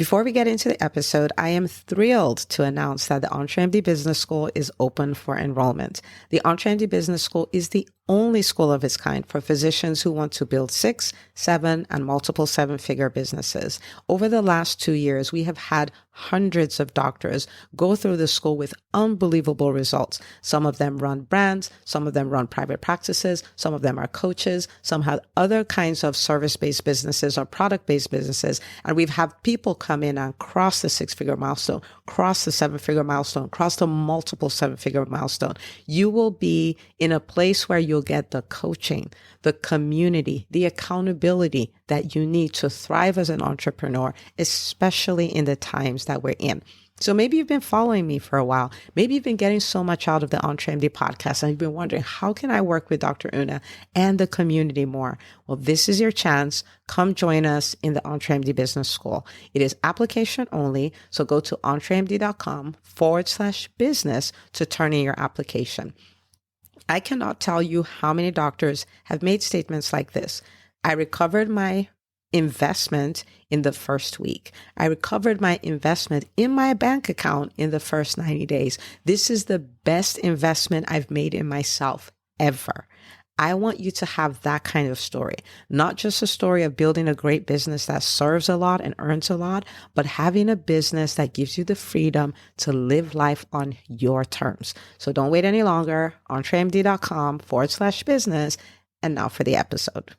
Before we get into the episode, I am thrilled to announce that the EntreMD Business School is open for enrollment. The EntreMD Business School is the only school of its kind for physicians who want to build 6, 7, and multiple 7-figure businesses. Over the last 2 years, we have had hundreds of doctors go through the school with unbelievable results. Some of them run brands, some of them run private practices, some of them are coaches, some have other kinds of service-based businesses or product-based businesses. And we've had people come in and cross the 6-figure milestone, cross the 7-figure milestone, cross the multiple 7-figure milestone. You will be in a place where you'll get the coaching, the community, the accountability that you need to thrive as an entrepreneur, especially in the times that we're in. So maybe you've been following me for a while. Maybe you've been getting so much out of the EntreMD podcast and you've been wondering, how can I work with Dr. Una and the community more? Well, this is your chance. Come join us in the EntreMD Business School. It is application only. So go to entremd.com/business to turn in your application. I cannot tell you how many doctors have made statements like this. I recovered my investment in the first week. I recovered my investment in my bank account in the first 90 days. This is the best investment I've made in myself ever. I want you to have that kind of story, not just a story of building a great business that serves a lot and earns a lot, but having a business that gives you the freedom to live life on your terms. So don't wait any longer. entremd.com/business. And now for the episode.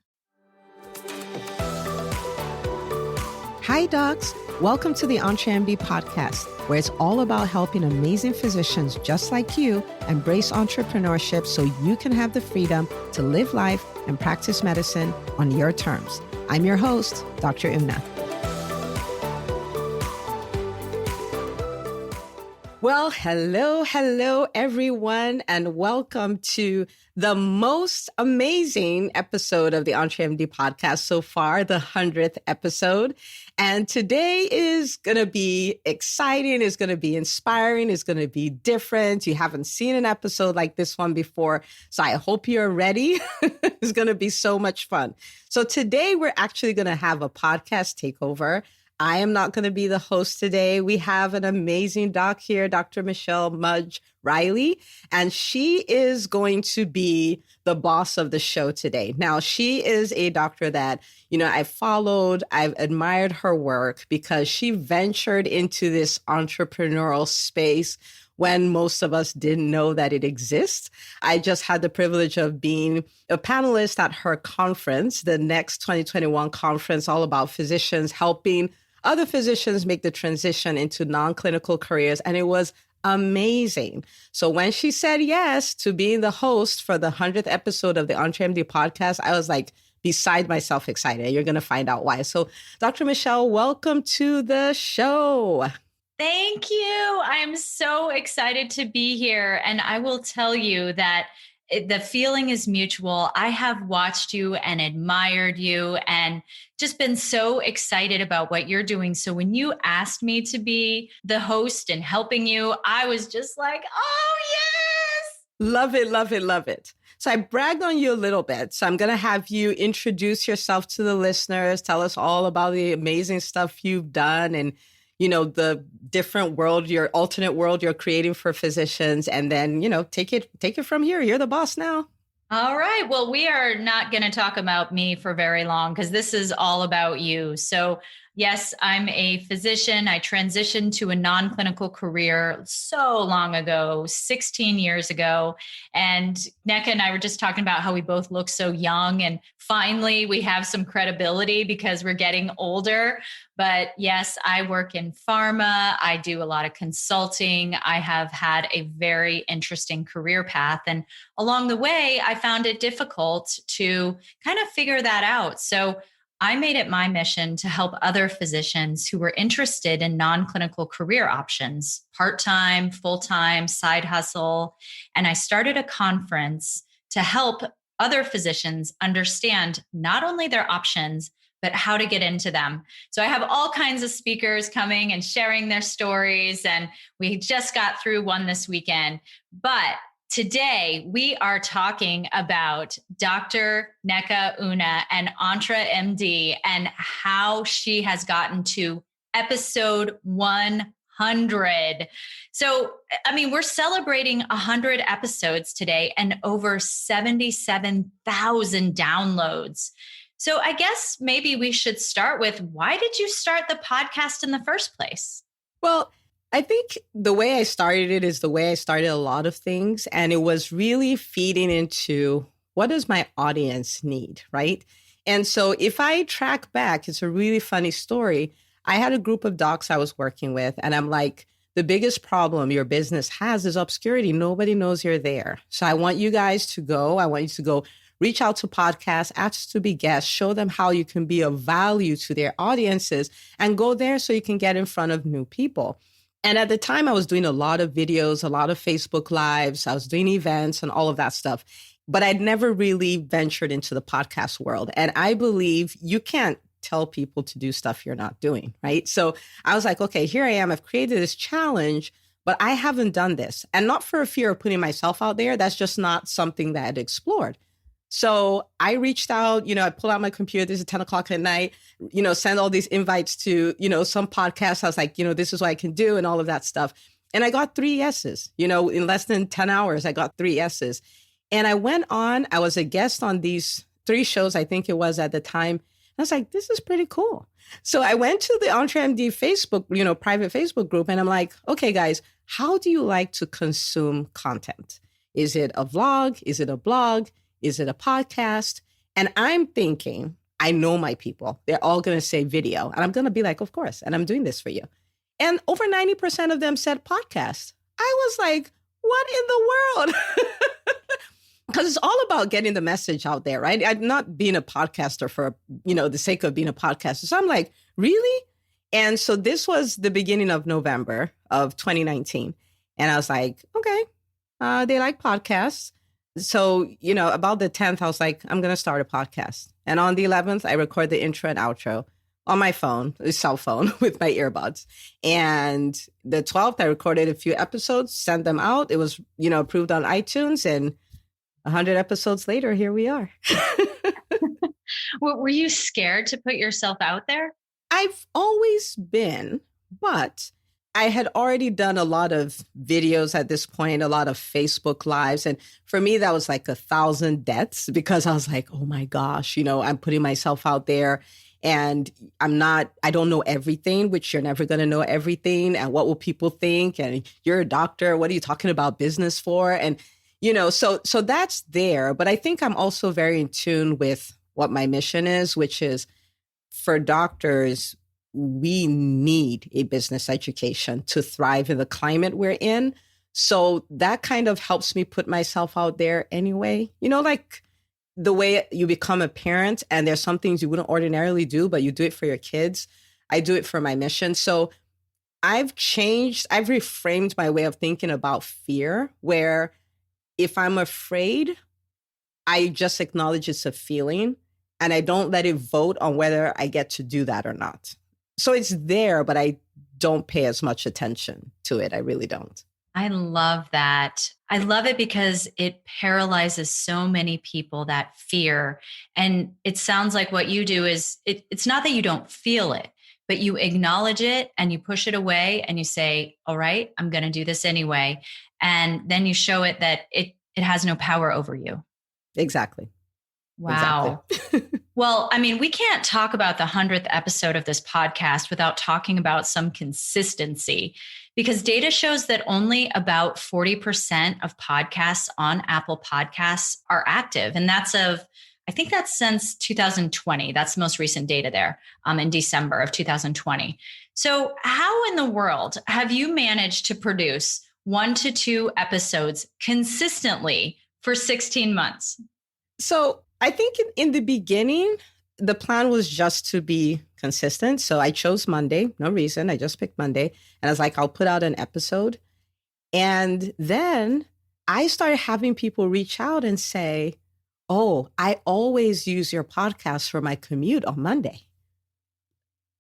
Hi, docs. Welcome to the EntreMD podcast, where it's all about helping amazing physicians just like you embrace entrepreneurship so you can have the freedom to live life and practice medicine on your terms. I'm your host, Dr. Una. Well, hello, everyone, and welcome to the most amazing episode of the EntreMD podcast so far, the 100th episode. And today is going to be exciting, is going to be inspiring, is going to be different. You haven't seen an episode like this one before, so I hope you're ready. It's going to be so much fun. So today we're actually going to have a podcast takeover. I am not going to be the host today. We have an amazing doc here, Dr. Michelle Mudge-Riley, and she is going to be the boss of the show today. Now, she is a doctor that, I've followed, I've admired her work because she ventured into this entrepreneurial space when most of us didn't know that it exists. I just had the privilege of being a panelist at her conference, the next 2021 conference, all about physicians helping other physicians make the transition into non-clinical careers. And it was amazing. So when she said yes to being the host for the 100th episode of the EntreMD podcast, I was like beside myself excited. You're going to find out why. So Dr. Michelle, welcome to the show. Thank you. I'm so excited to be here. And I will tell you that the feeling is mutual. I have watched you and admired you and just been so excited about what you're doing. So when you asked me to be the host and helping you, I was just like, oh, yes. Love it, love it, love it. So I bragged on you a little bit. So I'm going to have you introduce yourself to the listeners, tell us all about the amazing stuff you've done and the different world, your alternate world you're creating for physicians. And then, take it from here. You're the boss now. All right. Well, we are not going to talk about me for very long because this is all about you. So yes, I'm a physician. I transitioned to a non-clinical career so long ago, 16 years ago. And Nneka and I were just talking about how we both look so young. And finally, we have some credibility because we're getting older. But yes, I work in pharma. I do a lot of consulting. I have had a very interesting career path. And along the way, I found it difficult to kind of figure that out. So I made it my mission to help other physicians who were interested in non-clinical career options, part-time, full-time, side hustle. And I started a conference to help other physicians understand not only their options, but how to get into them. So I have all kinds of speakers coming and sharing their stories. And we just got through one this weekend. But today we are talking about Dr. Nneka Una and EntreMD and how she has gotten to episode 100. So, I mean, we're celebrating 100 episodes today and over 77,000 downloads. So, I guess maybe we should start with, why did you start the podcast in the first place? Well, I think the way I started it is the way I started a lot of things. And it was really feeding into, what does my audience need, right? And so if I track back, it's a really funny story. I had a group of docs I was working with, and I'm like, the biggest problem your business has is obscurity. Nobody knows you're there. So I want you guys to go. I want you to go reach out to podcasts, ask to be guests, show them how you can be of value to their audiences, and go there so you can get in front of new people. And at the time, I was doing a lot of videos, a lot of Facebook Lives. I was doing events and all of that stuff. But I'd never really ventured into the podcast world. And I believe you can't tell people to do stuff you're not doing, right? So I was like, okay, here I am. I've created this challenge, but I haven't done this. And not for a fear of putting myself out there. That's just not something that I'd explored. So I reached out, I pulled out my computer. This is 10 o'clock at night, send all these invites to, some podcasts. I was like, this is what I can do and all of that stuff. And I got 3 yeses, in less than 10 hours, I got 3 yeses. And I went on, I was a guest on these 3 shows, I think it was at the time. I was like, this is pretty cool. So I went to the EntreMD Facebook, private Facebook group. And I'm like, okay, guys, how do you like to consume content? Is it a vlog? Is it a blog? Is it a podcast? And I'm thinking, I know my people. They're all going to say video. And I'm going to be like, of course. And I'm doing this for you. And over 90% of them said podcast. I was like, what in the world? Because it's all about getting the message out there, right? I'm not being a podcaster for, the sake of being a podcaster. So I'm like, really? And so this was the beginning of November of 2019. And I was like, okay, they like podcasts. So, about the 10th, I was like, I'm going to start a podcast. And on the 11th, I record the intro and outro on my phone, a cell phone with my earbuds. And the 12th, I recorded a few episodes, sent them out. It was, approved on iTunes, and 100 episodes later, here we are. Were you scared to put yourself out there? I've always been, but I had already done a lot of videos at this point, a lot of Facebook Lives. And for me, that was like 1,000 deaths, because I was like, oh my gosh, I'm putting myself out there and I don't know everything, which you're never going to know everything. And what will people think? And you're a doctor. What are you talking about business for? And, so that's there. But I think I'm also very in tune with what my mission is, which is, for doctors, we need a business education to thrive in the climate we're in. So that kind of helps me put myself out there anyway. Like the way you become a parent and there's some things you wouldn't ordinarily do, but you do it for your kids. I do it for my mission. So I've reframed my way of thinking about fear, where if I'm afraid, I just acknowledge it's a feeling and I don't let it vote on whether I get to do that or not. So it's there, but I don't pay as much attention to it. I really don't. I love that. I love it because it paralyzes so many people, that fear. And it sounds like what you do is, it's not that you don't feel it, but you acknowledge it and you push it away and you say, all right, I'm going to do this anyway. And then you show it that it has no power over you. Exactly. Wow. Exactly. Well, I mean, we can't talk about the 100th episode of this podcast without talking about some consistency, because data shows that only about 40% of podcasts on Apple Podcasts are active. And I think that's since 2020. That's the most recent data there, in December of 2020. So how in the world have you managed to produce 1 to 2 episodes consistently for 16 months? So I think in the beginning, the plan was just to be consistent. So I chose Monday, no reason. I just picked Monday. And I was like, I'll put out an episode. And then I started having people reach out and say, oh, I always use your podcast for my commute on Monday.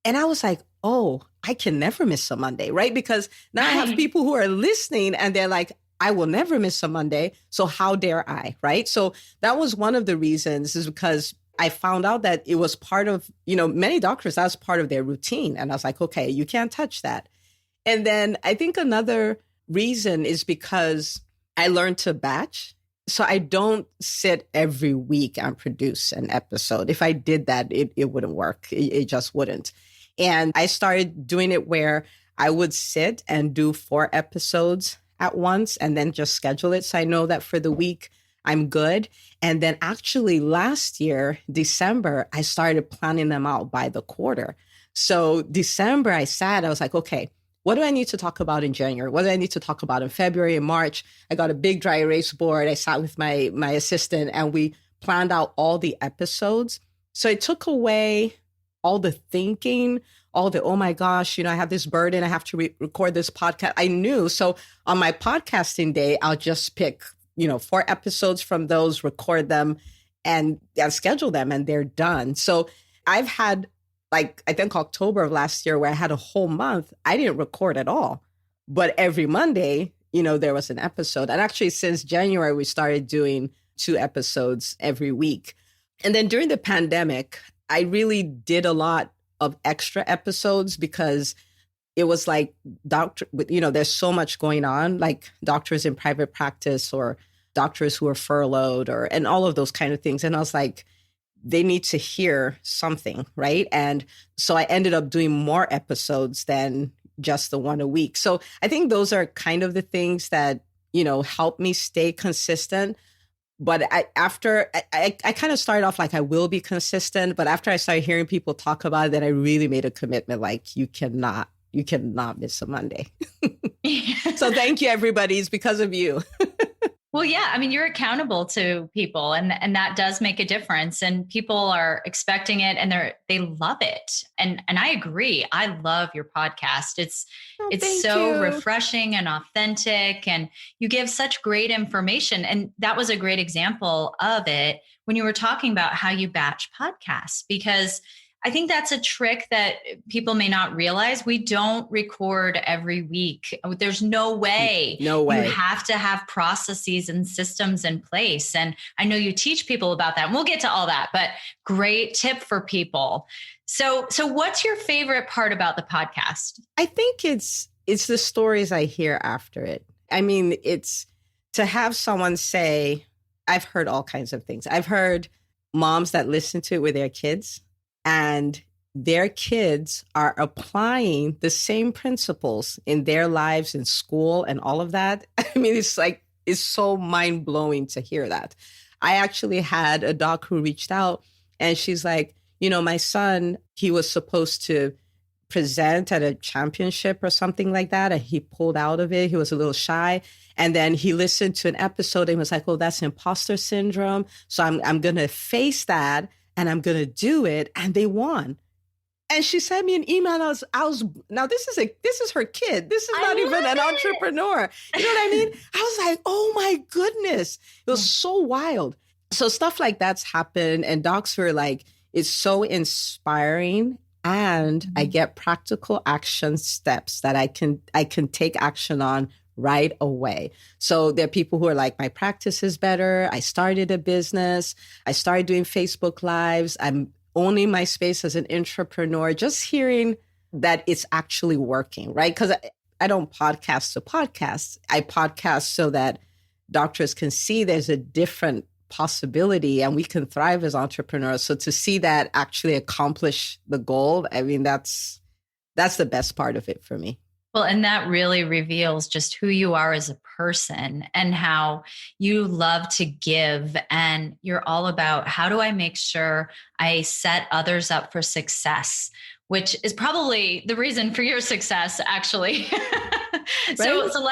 And I was like, oh, I can never miss a Monday, right? Because now I have people who are listening and they're like, I will never miss a Monday. So how dare I, right? So that was one of the reasons, is because I found out that it was part of, many doctors, that's part of their routine. And I was like, okay, you can't touch that. And then I think another reason is because I learned to batch. So I don't sit every week and produce an episode. If I did that, it wouldn't work. It just wouldn't. And I started doing it where I would sit and do 4 episodes at once and then just schedule it. So I know that for the week, I'm good. And then actually last year, December, I started planning them out by the quarter. So December, I was like, okay, what do I need to talk about in January? What do I need to talk about in February and March? I got a big dry erase board. I sat with my assistant and we planned out all the episodes. So it took away all the thinking, all the, oh my gosh, I have this burden. I have to record this podcast. I knew. So on my podcasting day, I'll just pick 4 episodes from those, record them and schedule them and they're done. So I've had I think October of last year where I had a whole month, I didn't record at all. But every Monday, there was an episode. And actually since January, we started doing 2 episodes every week. And then during the pandemic, I really did a lot of extra episodes because it was like there's so much going on, like doctors in private practice or doctors who are furloughed and all of those kind of things. And I was like, they need to hear something, right? And so I ended up doing more episodes than just the 1 a week. So I think those are kind of the things that, help me stay consistent. But I kind of started off like I will be consistent. But after I started hearing people talk about it, then I really made a commitment like you cannot miss a Monday. So thank you, everybody. It's because of you. Well, yeah, I mean, you're accountable to people and that does make a difference and people are expecting it and they love it. And I agree. I love your podcast. It's so refreshing and authentic and you give such great information. And that was a great example of it when you were talking about how you batch podcasts, because I think that's a trick that people may not realize. We don't record every week. There's no way. No way. You have to have processes and systems in place. And I know you teach people about that. And we'll get to all that, but great tip for people. So what's your favorite part about the podcast? I think it's the stories I hear after it. I mean, it's to have someone say, I've heard all kinds of things. I've heard moms that listen to it with their kids. And their kids are applying the same principles in their lives in school and all of that. I mean, it's so mind blowing to hear that. I actually had a doc who reached out and she's like, my son, he was supposed to present at a championship or something like that. And he pulled out of it. He was a little shy. And then he listened to an episode and was like, oh, that's imposter syndrome. So I'm going to face that. And I'm going to do it. And they won. And she sent me an email. I was now this is her kid. This is not even an entrepreneur. You know what I mean? I was like, oh my goodness. It was so wild. So stuff like that's happened. And docs were like, it's so inspiring. And I get practical action steps that I can take action on right away. So there are people who are like, my practice is better. I started a business. I started doing Facebook Lives. I'm owning my space as an entrepreneur. Just hearing that it's actually working, right? Because I don't podcast to podcast. I podcast so that doctors can see there's a different possibility and we can thrive as entrepreneurs. So to see that actually accomplish the goal, I mean, that's the best part of it for me. Well, and that really reveals just who you are as a person and how you love to give. And you're all about how do I make sure I set others up for success, which is probably the reason for your success, actually. Right? So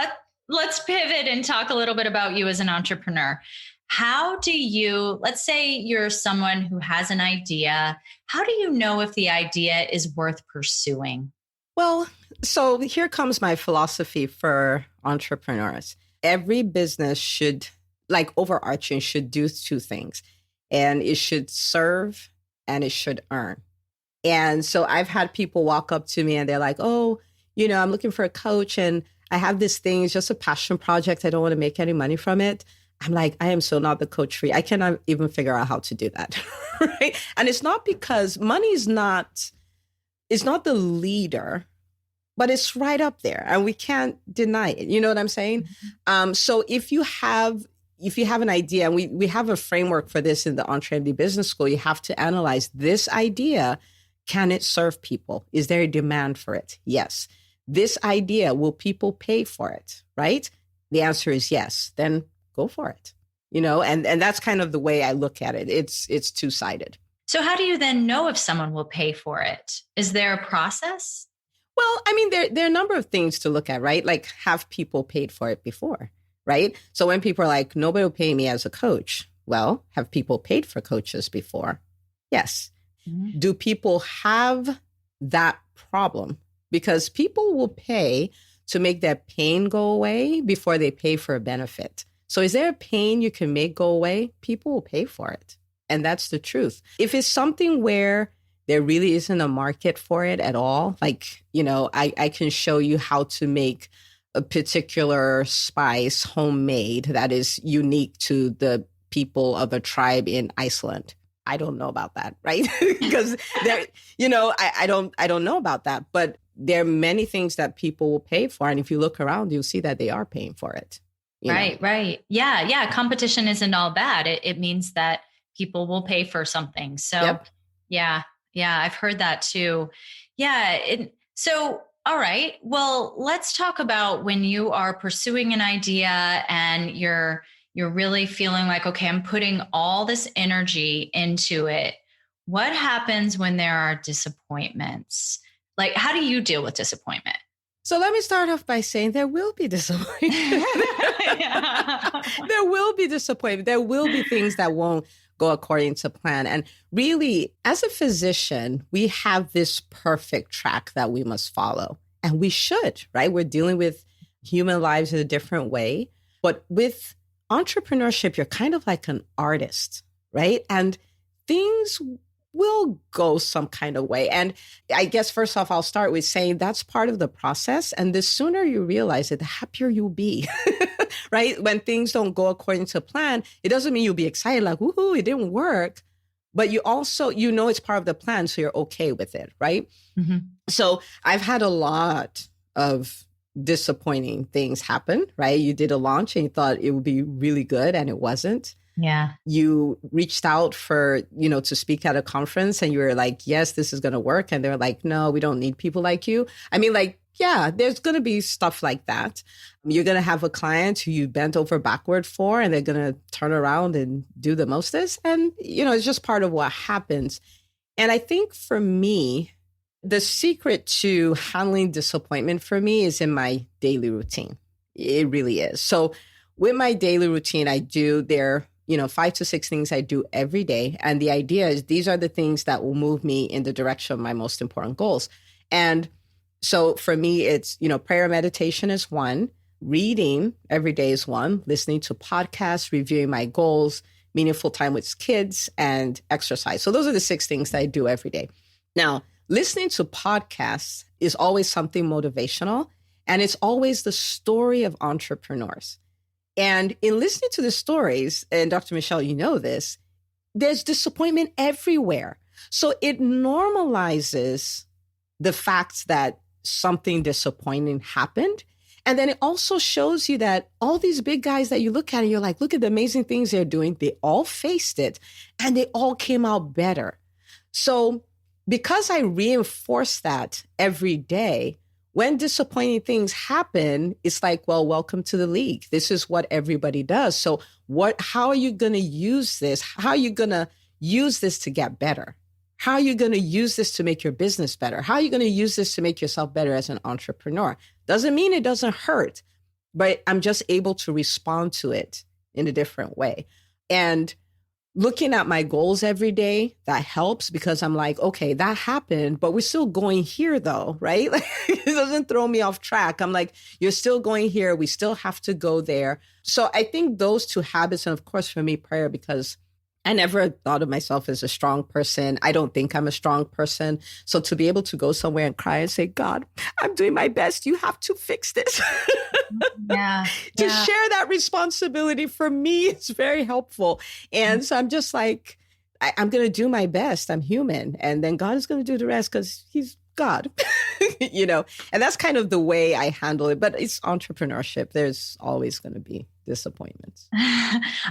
let's pivot and talk a little bit about you as an entrepreneur. How do you, let's say you're someone who has an idea. How do you know if the idea is worth pursuing? Well, so here comes my philosophy for entrepreneurs. Every business should, like overarching, should do 2 things. And it should serve and it should earn. And so I've had people walk up to me and they're like, oh, I'm looking for a coach and I have this thing. It's just a passion project. I don't want to make any money from it. I'm like, I am so not the coach for you. I cannot even figure out how to do that. Right. And it's not because money is not, it's not the leader, but it's right up there and we can't deny it. You know what I'm saying? So if you have an idea, and we have a framework for this in the EntreMD Business School, you have to analyze this idea. Can it serve people? Is there a demand for it? Yes. This idea, will people pay for it? Right? The answer is yes. Then go for it. And that's kind of the way I look at it. It's two-sided. So how do you then know if someone will pay for it? Is there a process? Well, I mean, there are a number of things to look at, right? Like, have people paid for it before, right? So when people are like, nobody will pay me as a coach. Well, have people paid for coaches before? Yes. Mm-hmm. Do people have that problem? Because people will pay to make that pain go away before they pay for a benefit. So is there a pain you can make go away? People will pay for it. And that's the truth. If it's something where there really isn't a market for it at all, like, I can show you how to make a particular spice homemade that is unique to the people of a tribe in Iceland. I don't know about that, right? Because I don't know about that, but there are many things that people will pay for. And if you look around, you'll see that they are paying for it. Right. Yeah. Competition isn't all bad. It means that people will pay for something. So yep. Yeah, I've heard that too. Yeah. So, all right, well, let's talk about when you are pursuing an idea and you're really feeling like, okay, I'm putting all this energy into it. What happens when there are disappointments? Like, how do you deal with disappointment? So let me start off by saying there will be disappointment. There will be disappointment. There will be things that won't go according to plan. And really, as a physician, we have this perfect track that we must follow. And we should, right? We're dealing with human lives in a different way. But with entrepreneurship, you're kind of like an artist, right? And things will go some kind of way. And I guess first off, I'll start with saying that's part of the process. And the sooner you realize it, the happier you'll be, right? When things don't go according to plan, it doesn't mean you'll be excited like, woohoo, it didn't work. But you also, it's part of the plan. So you're okay with it, right? Mm-hmm. So I've had a lot of disappointing things happen, right? You did a launch and you thought it would be really good and it wasn't. Yeah. You reached out for, to speak at a conference and you were like, yes, this is going to work. And they're like, no, we don't need people like you. I mean, like, yeah, there's going to be stuff like that. You're going to have a client who you bent over backward for, and they're going to turn around and do the mostest. And, it's just part of what happens. And I think for me, the secret to handling disappointment for me is in my daily routine. It really is. So with my daily routine, I do 5 to 6 things I do every day. And the idea is these are the things that will move me in the direction of my most important goals. And so for me, it's, prayer, meditation is one, reading every day is one, listening to podcasts, reviewing my goals, meaningful time with kids, and exercise. So those are the 6 things that I do every day. Now, listening to podcasts is always something motivational, and it's always the story of entrepreneurs. And in listening to the stories, and Dr. Michelle, you know this, there's disappointment everywhere. So it normalizes the fact that something disappointing happened. And then it also shows you that all these big guys that you look at and you're like, look at the amazing things they're doing. They all faced it and they all came out better. So because I reinforce that every day, when disappointing things happen, it's like, well, welcome to the league. This is what everybody does. So how are you going to use this? How are you going to use this to get better? How are you going to use this to make your business better? How are you going to use this to make yourself better as an entrepreneur? Doesn't mean it doesn't hurt, but I'm just able to respond to it in a different way. And looking at my goals every day, that helps because I'm like, okay, that happened, but we're still going here though, right? It doesn't throw me off track. I'm like, you're still going here. We still have to go there. So I think those 2 habits, and of course for me, prayer, because I never thought of myself as a strong person. I don't think I'm a strong person. So to be able to go somewhere and cry and say, God, I'm doing my best. You have to fix this. Yeah. To Yeah. share that responsibility for me is very helpful. And so I'm just like, I'm going to do my best. I'm human. And then God is going to do the rest because he's God, and that's kind of the way I handle it. But it's entrepreneurship. There's always going to be disappointments.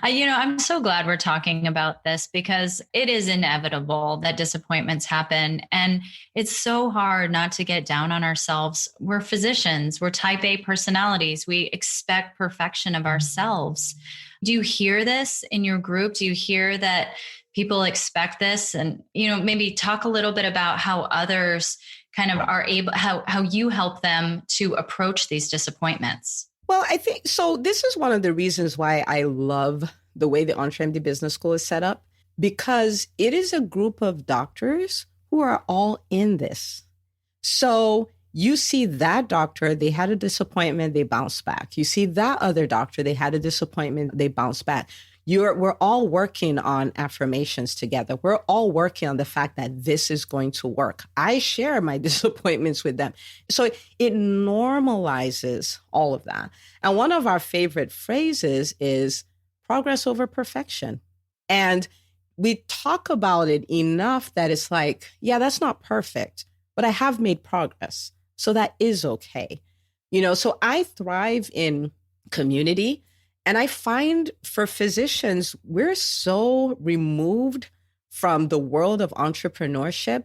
I'm so glad we're talking about this because it is inevitable that disappointments happen. And it's so hard not to get down on ourselves. We're physicians, we're type A personalities. We expect perfection of ourselves. Do you hear this in your group? Do you hear that people expect this? And, maybe talk a little bit about how others kind of are able, how you help them to approach these disappointments. Well, I think so. This is one of the reasons why I love the way the EntreMD Business School is set up, because it is a group of doctors who are all in this. So you see that doctor, they had a disappointment, they bounced back. You see that other doctor, they had a disappointment, they bounced back. We're all working on affirmations together. We're all working on the fact that this is going to work. I share my disappointments with them. So it normalizes all of that. And one of our favorite phrases is progress over perfection. And we talk about it enough that it's like, yeah, that's not perfect, but I have made progress. So that is okay. So I thrive in community. And I find for physicians, we're so removed from the world of entrepreneurship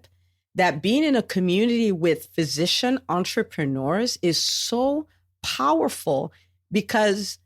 that being in a community with physician entrepreneurs is so powerful because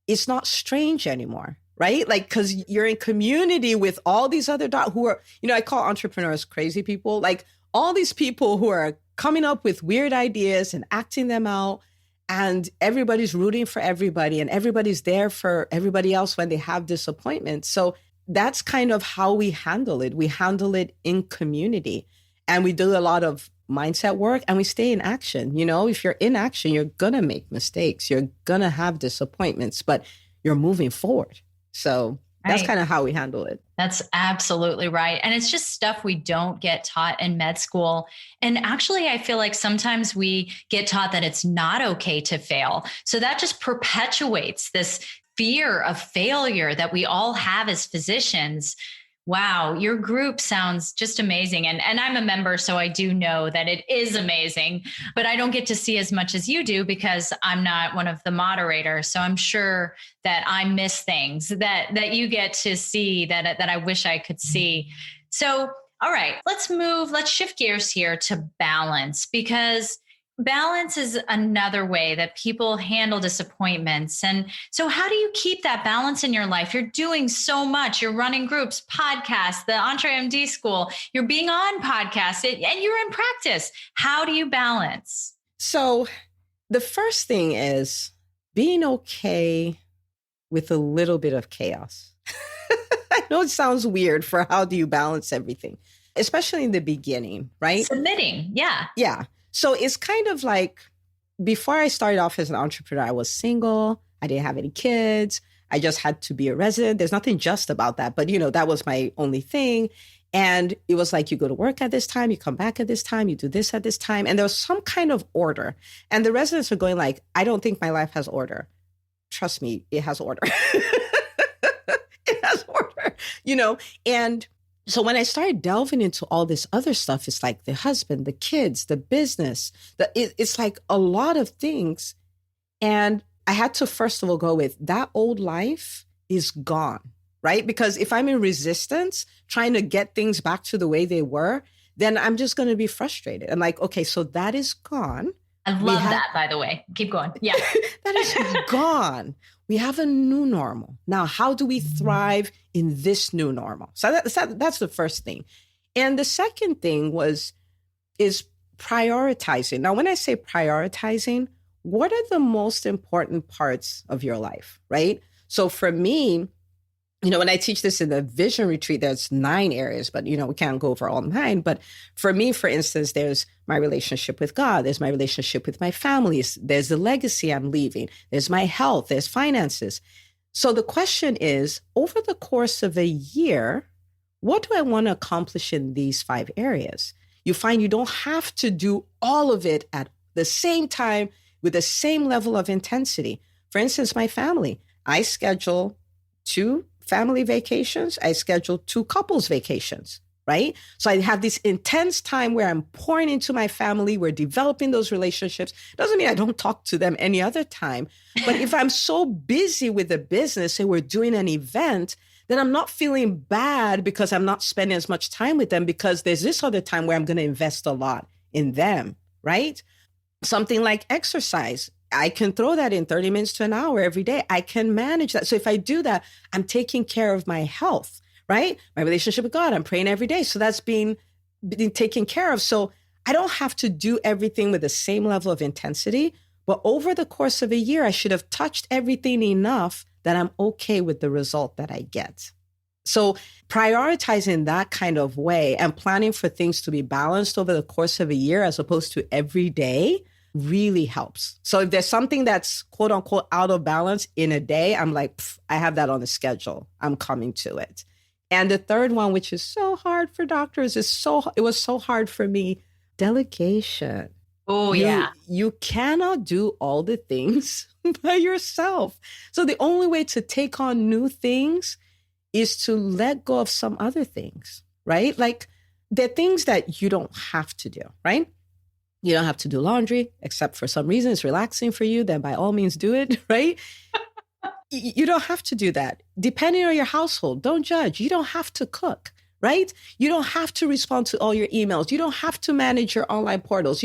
it's not strange anymore, right? Like, because you're in community with all these other who are, I call entrepreneurs crazy people, like all these people who are coming up with weird ideas and acting them out. And everybody's rooting for everybody and everybody's there for everybody else when they have disappointments. So that's kind of how we handle it. We handle it in community and we do a lot of mindset work and we stay in action. If you're in action, you're going to make mistakes. You're going to have disappointments, but you're moving forward. So that's kind of how we handle it. That's absolutely right. And it's just stuff we don't get taught in med school. And actually, I feel like sometimes we get taught that it's not okay to fail. So that just perpetuates this fear of failure that we all have as physicians. Wow, your group sounds just amazing. And I'm a member, so I do know that it is amazing, but I don't get to see as much as you do because I'm not one of the moderators. So I'm sure that I miss things that you get to see that I wish I could see. So, all right, let's shift gears here to balance, because balance is another way that people handle disappointments. And so how do you keep that balance in your life? You're doing so much. You're running groups, podcasts, the EntreMD school, you're being on podcasts, and you're in practice. How do you balance? So the first thing is being okay with a little bit of chaos. I know it sounds weird for how do you balance everything, especially in the beginning, right? Submitting. Yeah. Yeah. So it's kind of like before I started off as an entrepreneur, I was single. I didn't have any kids. I just had to be a resident. There's nothing just about that. But, that was my only thing. And it was like, you go to work at this time, you come back at this time, you do this at this time. And there was some kind of order. And the residents were going like, I don't think my life has order. Trust me, it has order. It has order, and so when I started delving into all this other stuff, it's like the husband, the kids, the business, it's like a lot of things. And I had to, first of all, go with that old life is gone, right? Because if I'm in resistance, trying to get things back to the way they were, then I'm just going to be frustrated. I'm like, okay, so that is gone. I love that, by the way. Keep going. Yeah. That is gone. We have a new normal. Now, how do we thrive in this new normal? So that's the first thing. And the second thing is prioritizing. Now, when I say prioritizing, what are the most important parts of your life, right? So for me, when I teach this in the vision retreat, there's 9 areas, but, we can't go over all 9. But for me, for instance, there's my relationship with God. There's my relationship with my families. There's the legacy I'm leaving. There's my health. There's finances. So the question is, over the course of a year, what do I want to accomplish in these 5 areas? You find you don't have to do all of it at the same time with the same level of intensity. For instance, my family, I schedule 2 family vacations. I schedule 2 couples vacations, right? So I have this intense time where I'm pouring into my family. We're developing those relationships. Doesn't mean I don't talk to them any other time. But if I'm so busy with the business and we're doing an event, then I'm not feeling bad because I'm not spending as much time with them, because there's this other time where I'm going to invest a lot in them, right? Something like exercise. I can throw that in 30 minutes to an hour every day. I can manage that. So if I do that, I'm taking care of my health, right? My relationship with God, I'm praying every day. So that's being taken care of. So I don't have to do everything with the same level of intensity. But over the course of a year, I should have touched everything enough that I'm okay with the result that I get. So prioritizing that kind of way and planning for things to be balanced over the course of a year as opposed to every day really helps. So if there's something that's quote unquote out of balance in a day, I'm like, I have that on the schedule. I'm coming to it. And the third one, which is so hard for doctors, it was so hard for me, delegation. Oh, yeah. You cannot do all the things by yourself. So the only way to take on new things is to let go of some other things, right? Like there are things that you don't have to do, right? You don't have to do laundry, except for some reason it's relaxing for you, then by all means do it, right? You don't have to do that. Depending on your household, don't judge. You don't have to cook, right? You don't have to respond to all your emails. You don't have to manage your online portals.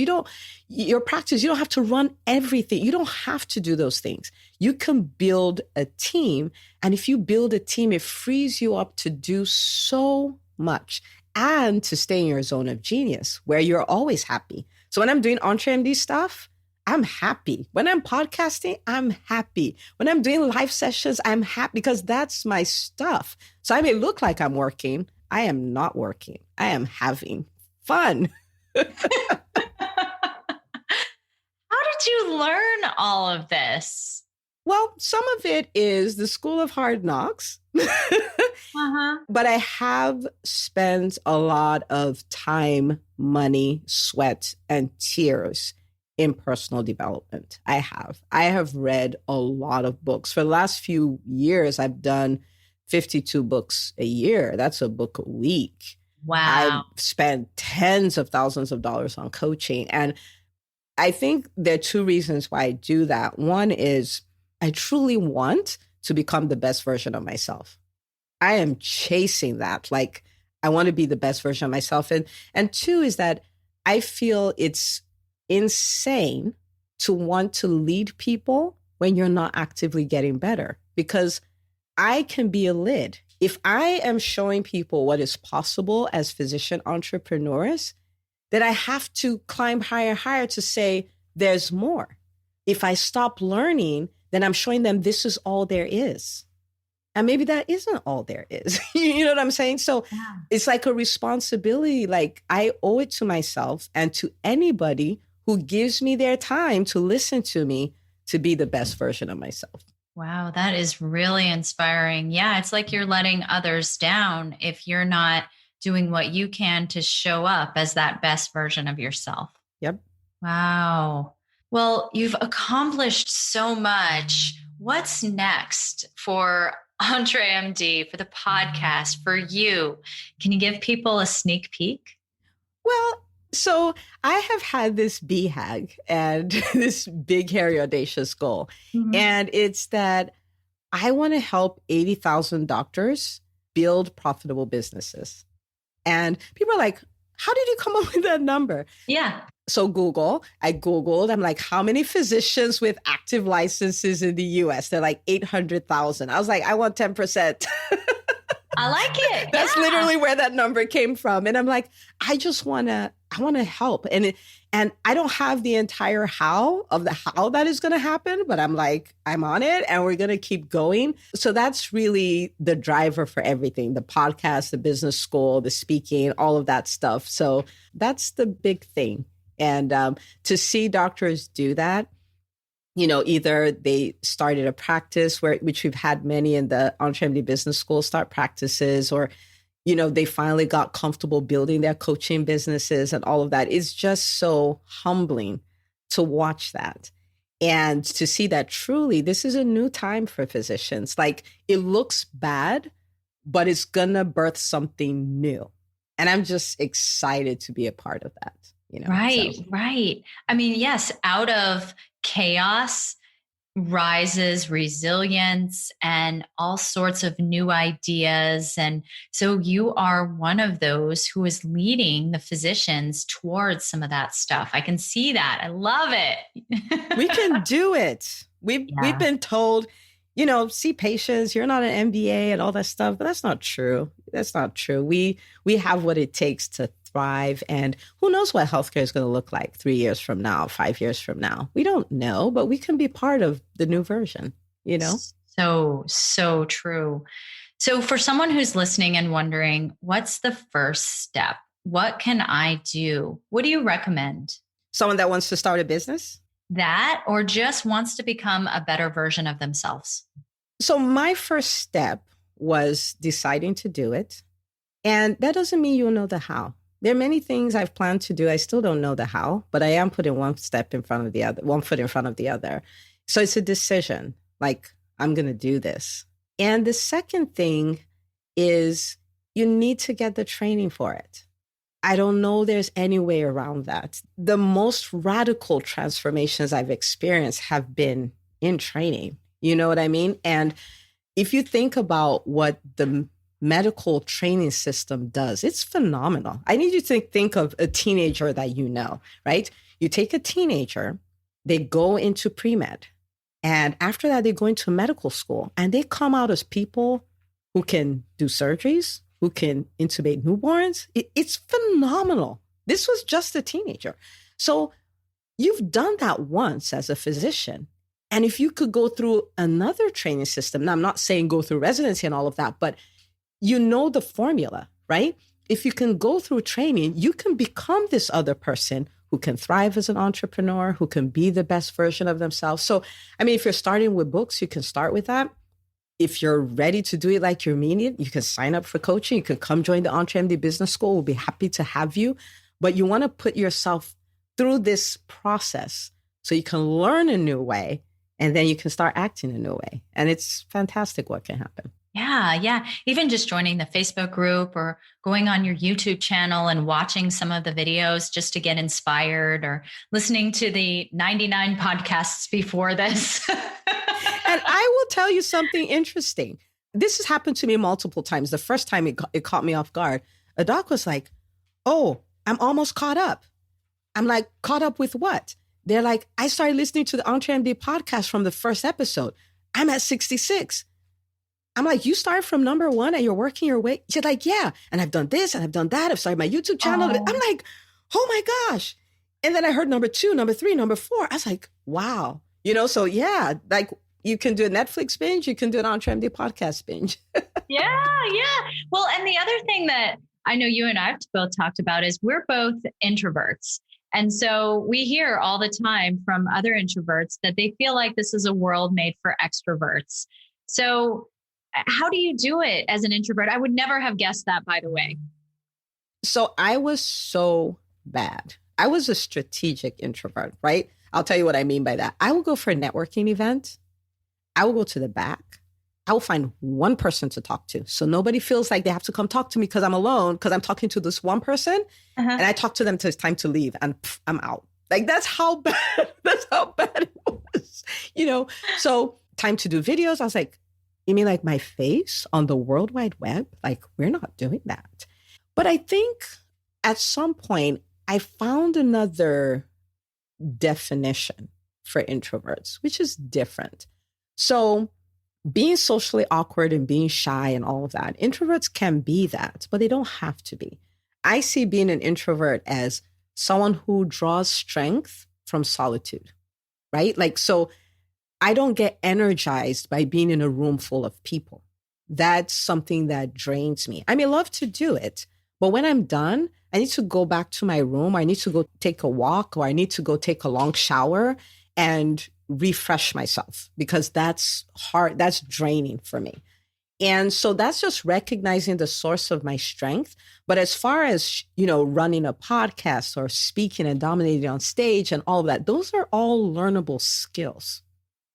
Your practice, you don't have to run everything. You don't have to do those things. You can build a team. And if you build a team, it frees you up to do so much and to stay in your zone of genius where you're always happy. So when I'm doing EntreMD stuff, I'm happy. When I'm podcasting, I'm happy. When I'm doing live sessions, I'm happy because that's my stuff. So I may look like I'm working. I am not working. I am having fun. How did you learn all of this? Well, some of it is the school of hard knocks. But I have spent a lot of time, money, sweat, and tears in personal development. I have read a lot of books. For the last few years, I've done 52 books a year. That's a book a week. Wow. I've spent tens of thousands of dollars on coaching. And I think there are 2 reasons why I do that. One is I truly want to become the best version of myself. I am chasing that. Like, I want to be the best version of myself. And 2 is that I feel it's insane to want to lead people when you're not actively getting better, because I can be a lid. If I am showing people what is possible as physician entrepreneurs, then I have to climb higher to say there's more. If I stop learning, then I'm showing them this is all there is. And maybe that isn't all there is. You know what I'm saying? So It's like a responsibility. Like I owe it to myself and to anybody who gives me their time to listen to me to be the best version of myself. Wow, that is really inspiring. Yeah, it's like you're letting others down if you're not doing what you can to show up as that best version of yourself. Yep. Wow. Well, you've accomplished so much. What's next for EntreMD, for the podcast, for you? Can you give people a sneak peek? Well, so I have had this BHAG and this big, hairy, audacious goal. And it's that I want to help 80,000 doctors build profitable businesses. And people are like, how did you come up with that number? Yeah. So I Googled, I'm like, how many physicians with active licenses in the US? They're like 800,000. I was like, I want 10%. I like it. That's literally where that number came from. And I'm like, I want to help. And I don't have the entire how that is going to happen, but I'm like, I'm on it and we're going to keep going. So that's really the driver for everything, the podcast, the business school, the speaking, all of that stuff. So that's the big thing. And to see doctors do that, either they started a practice which we've had many in the EntreMD Business School start practices, or, they finally got comfortable building their coaching businesses and all of that. It's just so humbling to watch that and to see that truly this is a new time for physicians. Like, it looks bad, but it's going to birth something new. And I'm just excited to be a part of that. Right, so. right. I mean, yes, out of chaos rises resilience and all sorts of new ideas. And so you are one of those who is leading the physicians towards some of that stuff. I can see that. I love it. We can do it. We've been told, see patients, you're not an MBA and all that stuff, but that's not true. That's not true. We have what it takes to thrive. And who knows what healthcare is going to look like 3 years from now, 5 years from now. We don't know, but we can be part of the new version, So true. So for someone who's listening and wondering, what's the first step? What can I do? What do you recommend? Someone that wants to start a business? That, or just wants to become a better version of themselves? So my first step was deciding to do it. And that doesn't mean you'll know the how. There are many things I've planned to do. I still don't know the how, but I am putting one foot in front of the other. So it's a decision, like, I'm going to do this. And the second thing is you need to get the training for it. I don't know there's any way around that. The most radical transformations I've experienced have been in training. You know what I mean? And if you think about what the medical training system does, it's phenomenal. I need you to think of a teenager that right? You take a teenager, they go into pre-med, and after that, they go into medical school, and they come out as people who can do surgeries, who can intubate newborns. It's phenomenal. This was just a teenager. So you've done that once as a physician. And if you could go through another training system, now I'm not saying go through residency and all of that, but the formula, right? If you can go through training, you can become this other person who can thrive as an entrepreneur, who can be the best version of themselves. So, if you're starting with books, you can start with that. If you're ready to do it like you mean it, you can sign up for coaching. You can come join the EntreMD Business School. We'll be happy to have you. But you want to put yourself through this process so you can learn a new way, and then you can start acting a new way. And it's fantastic what can happen. Yeah. Even just joining the Facebook group or going on your YouTube channel and watching some of the videos just to get inspired, or listening to the 99 podcasts before this. And I will tell you something interesting. This has happened to me multiple times. The first time it caught me off guard. A doc was like, "Oh, I'm almost caught up." I'm like, "Caught up with what?" They're like, "I started listening to the EntreMD podcast from the first episode. I'm at 66. I'm like, "You started from number 1 and you're working your way?" She's like, "Yeah. And I've done this and I've done that. I've started my YouTube channel." Oh. I'm like, "Oh my gosh." And then I heard number 2, number 3, number 4. I was like, wow. So yeah, like, you can do a Netflix binge, you can do an EntreMD podcast binge. Yeah. Well, and the other thing that I know you and I have both talked about is we're both introverts. And so we hear all the time from other introverts that they feel like this is a world made for extroverts. So how do you do it as an introvert? I would never have guessed that, by the way. So I was so bad. I was a strategic introvert, right? I'll tell you what I mean by that. I will go for a networking event. I will go to the back. I will find one person to talk to. So nobody feels like they have to come talk to me because I'm alone, because I'm talking to this one person. And I talk to them till it's time to leave, and I'm out. Like, that's how bad it was, So time to do videos. I was like, "You mean like my face on the World Wide Web? Like, we're not doing that." But I think at some point I found another definition for introverts, which is different. So being socially awkward and being shy and all of that, introverts can be that, but they don't have to be. I see being an introvert as someone who draws strength from solitude, right? Like, so I don't get energized by being in a room full of people. That's something that drains me. I may love to do it, but when I'm done, I need to go back to my room. I need to go take a walk, or I need to go take a long shower. and refresh myself, because that's hard. That's draining for me. And so that's just recognizing the source of my strength. But as far as, running a podcast or speaking and dominating on stage and all of that, those are all learnable skills.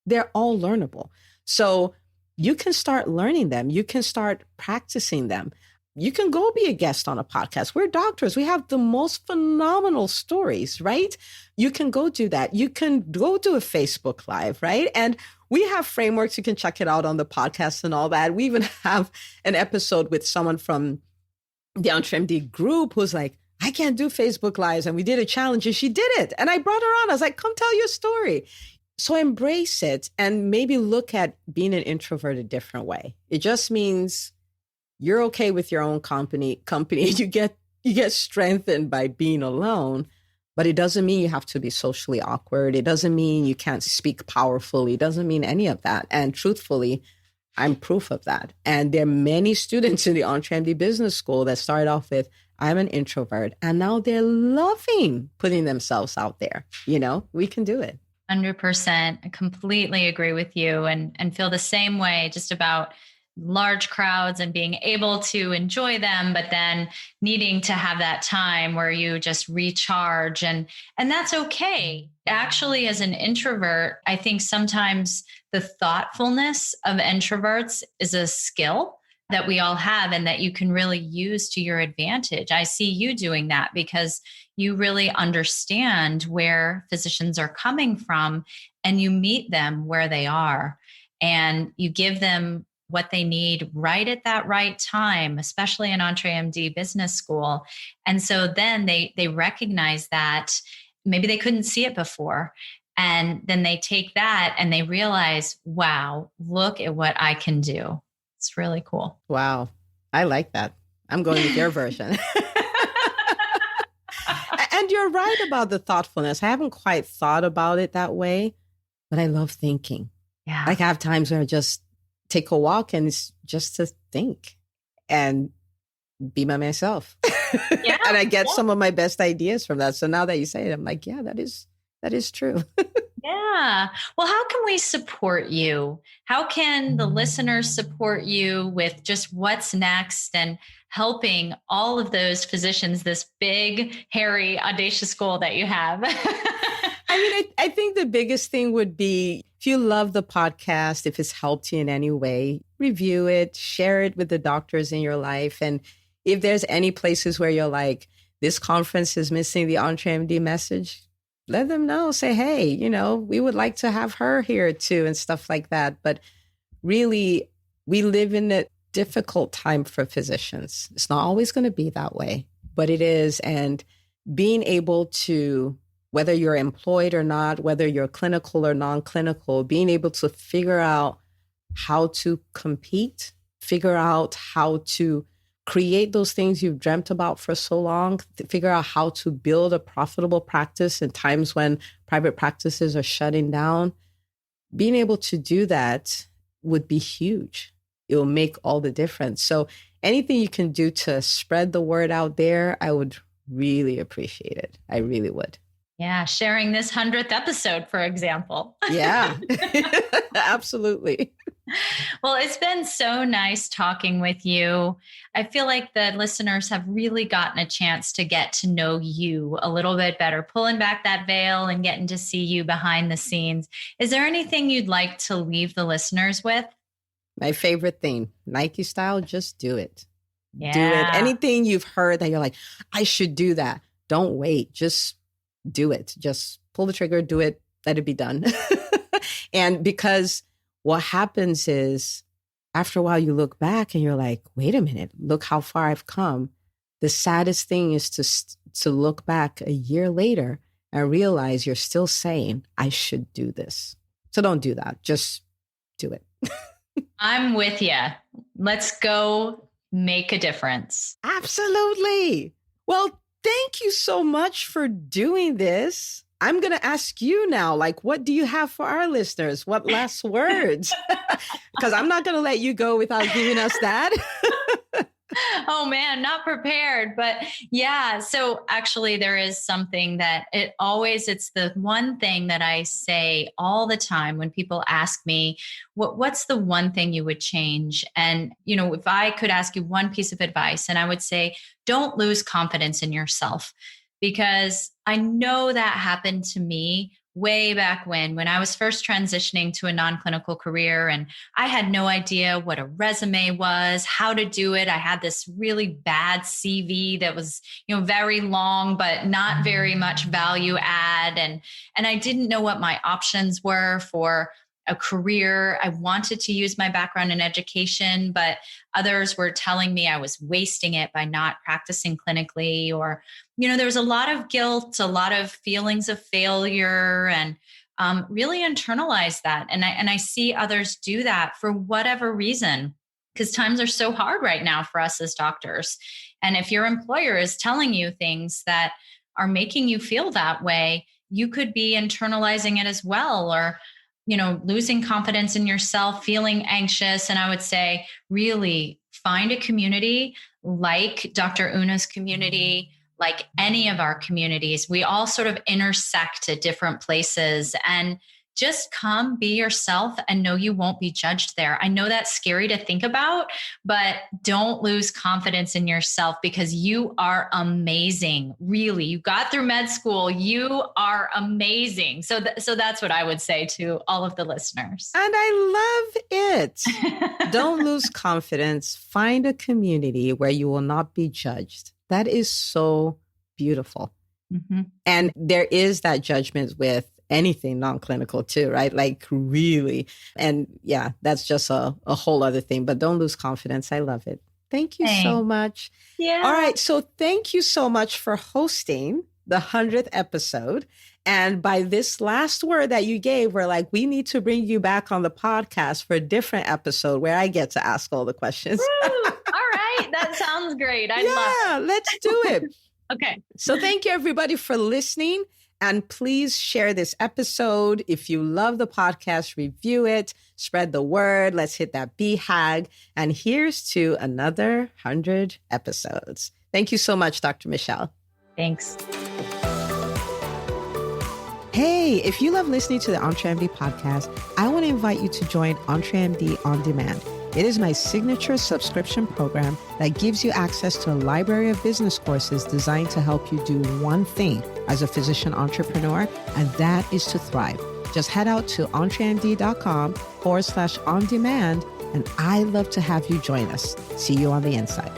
They're all learnable. So you can start learning them. You can start practicing them. You can go be a guest on a podcast. We're doctors. We have the most phenomenal stories, right? You can go do that. You can go do a Facebook Live, right? And we have frameworks. You can check it out on the podcast and all that. We even have an episode with someone from the EntreMD group who's like, I can't do Facebook Lives. And we did a challenge and she did it. And I brought her on. I was like, come tell your story. So embrace it and maybe look at being an introvert a different way. It just means you're okay with your own company. You get strengthened by being alone, but it doesn't mean you have to be socially awkward. It doesn't mean you can't speak powerfully. It doesn't mean any of that. And truthfully, I'm proof of that. And there are many students in the EntreMD Business School that started off with, I'm an introvert. And now they're loving putting themselves out there. We can do it. 100%. I completely agree with you and feel the same way just about large crowds and being able to enjoy them, but then needing to have that time where you just recharge and that's okay. Actually, as an introvert, I think sometimes the thoughtfulness of introverts is a skill that we all have and that you can really use to your advantage. I see you doing that because you really understand where physicians are coming from and you meet them where they are and you give them what they need right at that right time, especially in EntreMD Business School. And so then they recognize that maybe they couldn't see it before. And then they take that and they realize, wow, look at what I can do. It's really cool. Wow. I like that. I'm going with your version. And you're right about the thoughtfulness. I haven't quite thought about it that way, but I love thinking. Yeah. Like I have times where I just take a walk and it's just to think and be by myself. Yeah, and I get some of my best ideas from that. So now that you say it, I'm like, yeah, that is true. Yeah. Well, how can we support you? How can the listeners support you with just what's next and helping all of those physicians, this big, hairy, audacious goal that you have? I think the biggest thing would be if you love the podcast, if it's helped you in any way, review it, share it with the doctors in your life. And if there's any places where you're like, this conference is missing the EntreMD message, let them know. Say, hey, we would like to have her here too and stuff like that. But really, we live in a difficult time for physicians. It's not always going to be that way, but it is. And being able to, whether you're employed or not, whether you're clinical or non-clinical, being able to figure out how to compete, figure out how to create those things you've dreamt about for so long, figure out how to build a profitable practice in times when private practices are shutting down. Being able to do that would be huge. It will make all the difference. So anything you can do to spread the word out there, I would really appreciate it. I really would. Yeah. Sharing this 100th episode, for example. Yeah, absolutely. Well, it's been so nice talking with you. I feel like the listeners have really gotten a chance to get to know you a little bit better, pulling back that veil and getting to see you behind the scenes. Is there anything you'd like to leave the listeners with? My favorite thing, Nike style, just do it. Yeah. Do it. Anything you've heard that you're like, I should do that. Don't wait. Just do it. Just pull the trigger, do it, let it be done. And because what happens is after a while you look back and you're like, wait a minute, look how far I've come. The saddest thing is to look back a year later and realize you're still saying, I should do this. So don't do that. Just do it. I'm with you. Let's go make a difference. Absolutely. Well, thank you so much for doing this. I'm going to ask you now, what do you have for our listeners? What last words? Because I'm not going to let you go without giving us that. Oh man, not prepared. But yeah, so actually there is something that it's the one thing that I say all the time when people ask me, what's the one thing you would change? And, if I could ask you one piece of advice, and I would say, don't lose confidence in yourself, because I know that happened to me way back when I was first transitioning to a non-clinical career, and I had no idea what a resume was, how to do it. I had this really bad CV that was, very long, but not very much value add. And I didn't know what my options were for a career. I wanted to use my background in education, but others were telling me I was wasting it by not practicing clinically, or, there was a lot of guilt, a lot of feelings of failure, and really internalized that. And I see others do that for whatever reason, because times are so hard right now for us as doctors. And if your employer is telling you things that are making you feel that way, you could be internalizing it as well, or losing confidence in yourself, feeling anxious. And I would say, really find a community like Dr. Una's community, like any of our communities. We all sort of intersect at different places, and just come be yourself and know you won't be judged there. I know that's scary to think about, but don't lose confidence in yourself, because you are amazing. Really, you got through med school. You are amazing. So that's what I would say to all of the listeners. And I love it. Don't lose confidence. Find a community where you will not be judged. That is so beautiful. Mm-hmm. And there is that judgment with anything non-clinical too, right? Like really. And yeah, that's just a whole other thing, but don't lose confidence. I love it. Thank you so much. Yeah. All right. So thank you so much for hosting the 100th episode. And by this last word that you gave, we're like, we need to bring you back on the podcast for a different episode where I get to ask all the questions. Woo! All right. That sounds great. I love it. Let's do it. Okay. So thank you everybody for listening. And please share this episode. If you love the podcast, review it, spread the word. Let's hit that BHAG. And here's to another 100 episodes. Thank you so much, Dr. Michelle. Thanks. Hey, if you love listening to the EntreMD podcast, I want to invite you to join EntreMD On Demand. It is my signature subscription program that gives you access to a library of business courses designed to help you do one thing as a physician entrepreneur, and that is to thrive. Just head out to EntreMD.com/on-demand, and I'd love to have you join us. See you on the inside.